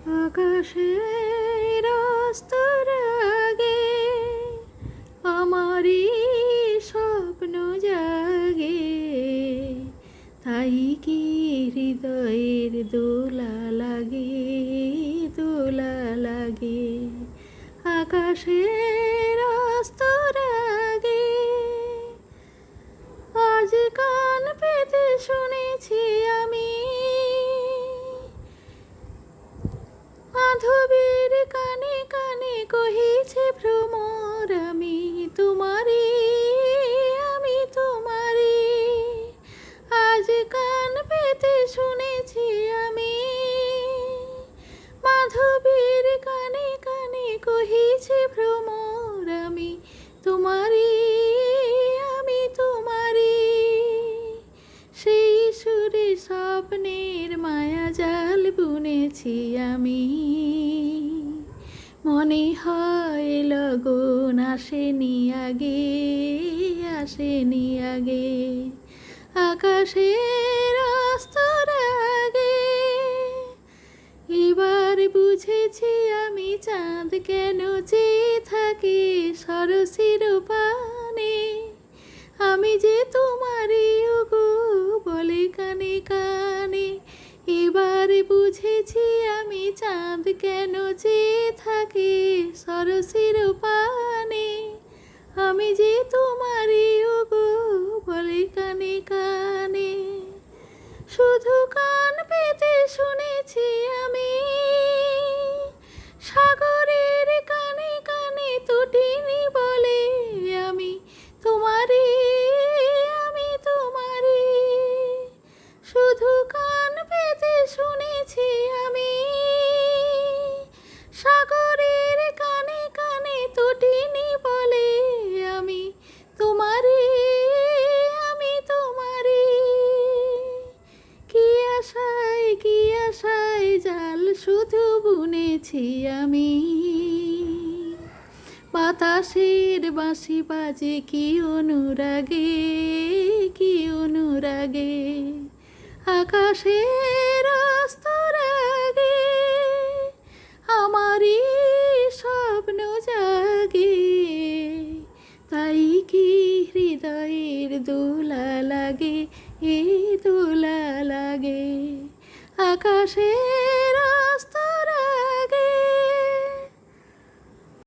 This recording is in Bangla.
আকাশের অস্তর আগে আমারই স্বপ্ন জাগে, তাই কি হৃদয়ের দোলা লাগে, দোলা লাগে। আকাশের অস্তর আগে আজ কান পেতে শুনেছি আমি মাধবীর কানে কানে কহিছে ভ্রমর, আমি তোমারি, আমি তোমারি। আজ কান পেতে শুনেছি আমি মাধবীর কানে কানে কহিছে ভ্রমর, আমি তোমারি, আমি তোমারি। সেই সুরে স্বপ্নের মায়া জাল বুনেছি আমি, মনে হয় লগন আসেনি আগে, আসেনি আগে। আকাশের অস্তর আগে এবার বুঝেছি আমি চাঁদ কেন চেয়ে থাকে সরসির পানে, আমি যে তোমারই ওগো বলে কানে কানে। এবার বুঝেছি আমি চাঁদ কেন চেয়ে থাকে সরসির পানে, আমি যে তোমারই ওগো বলে কানে কানে। শুধু কান পেতে শুনেছি আমি সাগরের কানে কানে তটিনী বলে, আমি তোমারি, আমি তোমারি। শুধু কান পেতে শুনেছি আমি সাগরের কানে কানে তটিনী বলে, আমি তোমারি, আমি তোমারি। কি আশায় জাল শুধু বুনেছি আমি, বাতাসের বাঁশি বাজে কি অনুরাগে, কি অনুরাগে। আকাশের অস্তর আগে আমারই স্বপ্ন জাগে, তাই কি হৃদয়ের দোলা লাগে, এ দোলা লাগে। আকাশে